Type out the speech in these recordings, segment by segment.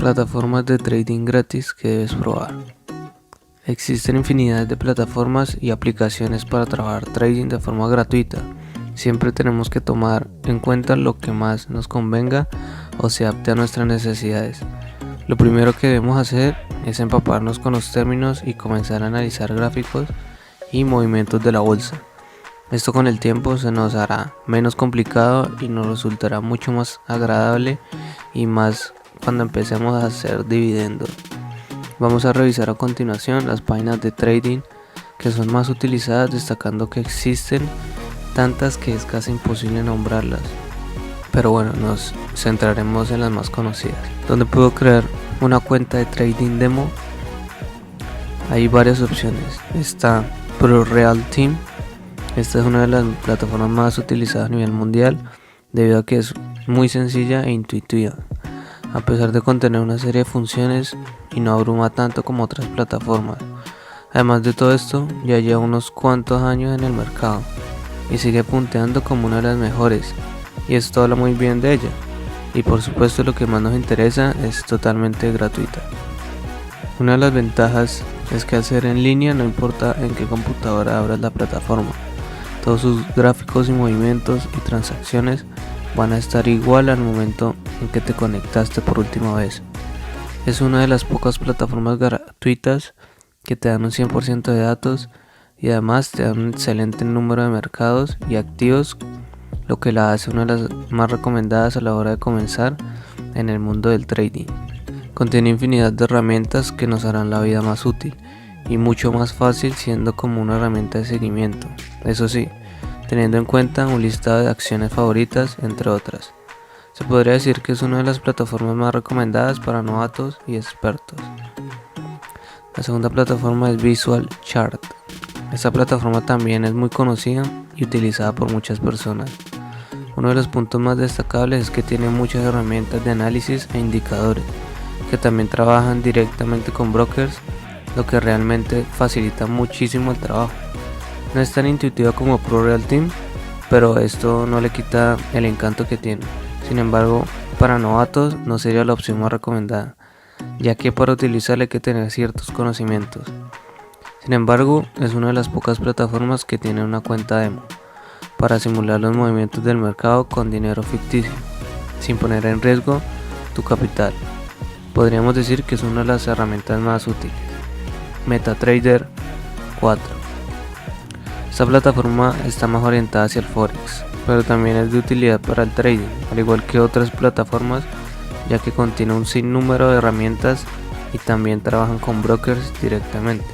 Plataformas de trading gratis que debes probar. Existen infinidad de plataformas y aplicaciones para trabajar trading de forma gratuita. Siempre tenemos que tomar en cuenta lo que más nos convenga o se adapte a nuestras necesidades. Lo primero que debemos hacer es empaparnos con los términos y comenzar a analizar gráficos y movimientos de la bolsa. Esto con el tiempo se nos hará menos complicado y nos resultará mucho más agradable y más cuando empecemos a hacer dividendos. Vamos a revisar a continuación las páginas de trading que son más utilizadas, destacando que existen tantas que es casi imposible nombrarlas. Pero bueno, nos centraremos en las más conocidas. ¿Dónde puedo crear una cuenta de trading demo? Hay varias opciones. Está ProRealTime. Esta es una de las plataformas más utilizadas a nivel mundial debido a que es muy sencilla e intuitiva, a pesar de contener una serie de funciones y no abruma tanto como otras plataformas. Además de todo esto, ya lleva unos cuantos años en el mercado y sigue punteando como una de las mejores, y esto habla muy bien de ella. Y por supuesto lo que más nos interesa es totalmente gratuita. Una de las ventajas es que al ser en línea no importa en qué computadora abras la plataforma, todos sus gráficos y movimientos y transacciones van a estar igual al momento en que te conectaste por última vez. Es una de las pocas plataformas gratuitas que te dan un 100% de datos y además te dan un excelente número de mercados y activos, lo que la hace una de las más recomendadas a la hora de comenzar en el mundo del trading. Contiene infinidad de herramientas que nos harán la vida más útil y mucho más fácil, siendo como una herramienta de seguimiento. Eso sí, teniendo en cuenta un listado de acciones favoritas, entre otras. Se podría decir que es una de las plataformas más recomendadas para novatos y expertos. La segunda plataforma es Visual Chart. Esta plataforma también es muy conocida y utilizada por muchas personas. Uno de los puntos más destacables es que tiene muchas herramientas de análisis e indicadores, que también trabajan directamente con brokers, lo que realmente facilita muchísimo el trabajo. No es tan intuitiva como ProRealTime, pero esto no le quita el encanto que tiene. Sin embargo, para novatos no sería la opción más recomendada, ya que para utilizarla hay que tener ciertos conocimientos. Sin embargo, es una de las pocas plataformas que tiene una cuenta demo para simular los movimientos del mercado con dinero ficticio, sin poner en riesgo tu capital. Podríamos decir que es una de las herramientas más útiles. MetaTrader 4. Esta plataforma está más orientada hacia el Forex, pero también es de utilidad para el trading, al igual que otras plataformas, ya que contiene un sinnúmero de herramientas y también trabajan con brokers directamente.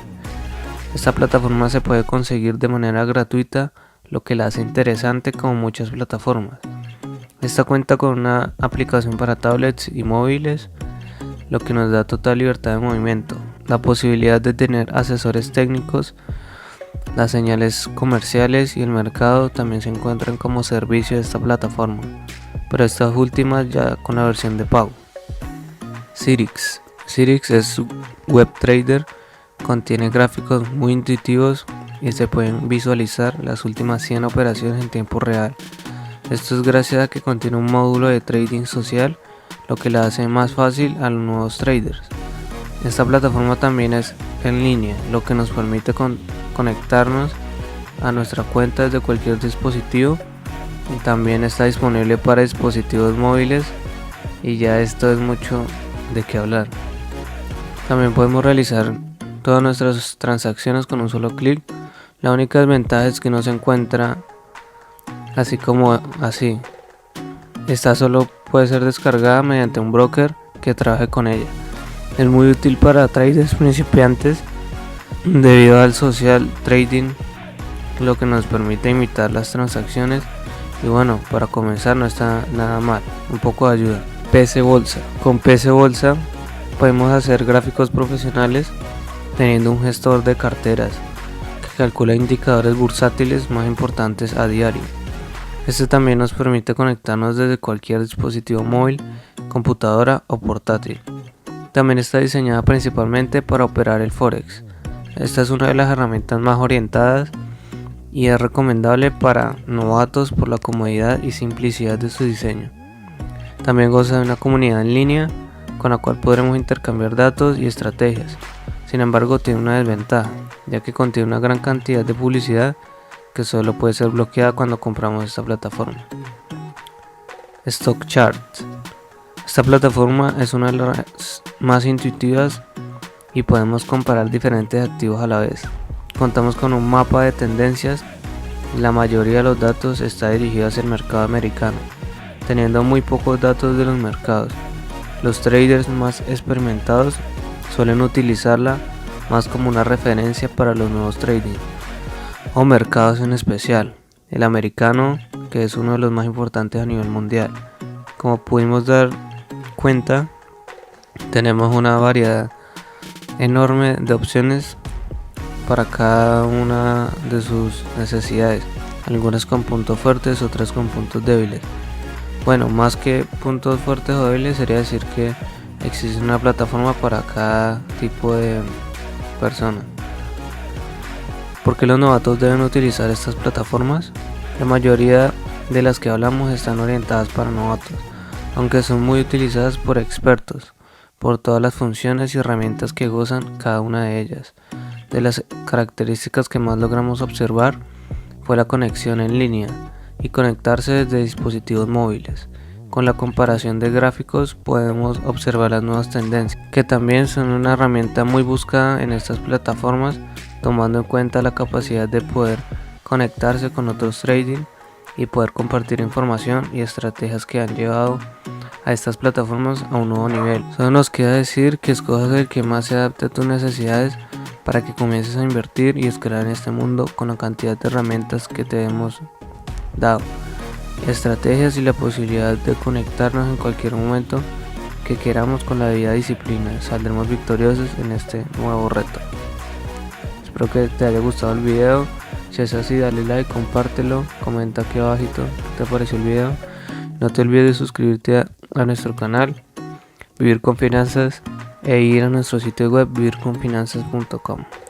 Esta plataforma se puede conseguir de manera gratuita, lo que la hace interesante como muchas plataformas. Esta cuenta con una aplicación para tablets y móviles, lo que nos da total libertad de movimiento, la posibilidad de tener asesores técnicos. Las señales comerciales y el mercado también se encuentran como servicio de esta plataforma, pero estas últimas ya con la versión de pago. Cyrix es web trader, contiene gráficos muy intuitivos y se pueden visualizar las últimas 100 operaciones en tiempo real. Esto es gracias a que contiene un módulo de trading social, lo que la hace más fácil a los nuevos traders. Esta plataforma también es en línea, lo que nos permite conectarnos a nuestra cuenta desde cualquier dispositivo, y también está disponible para dispositivos móviles, y ya esto es mucho de qué hablar. También podemos realizar todas nuestras transacciones con un solo clic. La única desventaja es que no se encuentra así como así. Esta solo puede ser descargada mediante un broker que trabaje con ella. Es muy útil para traders principiantes debido al social trading, lo que nos permite imitar las transacciones, y bueno, para comenzar no está nada mal, un poco de ayuda. PC Bolsa. Con PC Bolsa podemos hacer gráficos profesionales teniendo un gestor de carteras que calcula indicadores bursátiles más importantes a diario. Este también nos permite conectarnos desde cualquier dispositivo móvil, computadora o portátil. También está diseñada principalmente para operar el Forex. Esta es una de las herramientas más orientadas y es recomendable para novatos por la comodidad y simplicidad de su diseño. También goza de una comunidad en línea con la cual podremos intercambiar datos y estrategias. Sin embargo, tiene una desventaja, ya que contiene una gran cantidad de publicidad que solo puede ser bloqueada cuando compramos esta plataforma. StockChart. Esta plataforma es una de las más intuitivas y podemos comparar diferentes activos a la vez. Contamos con un mapa de tendencias. La mayoría de los datos está dirigido hacia el mercado americano, teniendo muy pocos datos de los mercados. Los traders más experimentados suelen utilizarla más como una referencia para los nuevos trading o mercados en especial, el americano, que es uno de los más importantes a nivel mundial. Como pudimos dar cuenta, tenemos una variedad enorme de opciones para cada una de sus necesidades, algunas con puntos fuertes, otras con puntos débiles. Bueno, más que puntos fuertes o débiles, sería decir que existe una plataforma para cada tipo de persona. ¿Por qué los novatos deben utilizar estas plataformas? La mayoría de las que hablamos están orientadas para novatos, aunque son muy utilizadas por expertos, por todas las funciones y herramientas que gozan cada una de ellas. De las características que más logramos observar fue la conexión en línea y conectarse desde dispositivos móviles. Con la comparación de gráficos podemos observar las nuevas tendencias, que también son una herramienta muy buscada en estas plataformas, tomando en cuenta la capacidad de poder conectarse con otros trading y poder compartir información y estrategias que han llevado a estas plataformas a un nuevo nivel. Solo nos queda decir que escojas el que más se adapte a tus necesidades para que comiences a invertir y escalar en este mundo con la cantidad de herramientas que te hemos dado, estrategias y la posibilidad de conectarnos en cualquier momento que queramos con la debida disciplina. Saldremos victoriosos en este nuevo reto. Espero que te haya gustado el video. Si es así, dale like, compártelo, comenta aquí abajito qué te pareció el video. No te olvides de suscribirte a nuestro canal Vivir con Finanzas e ir a nuestro sitio web vivirconfinanzas.com.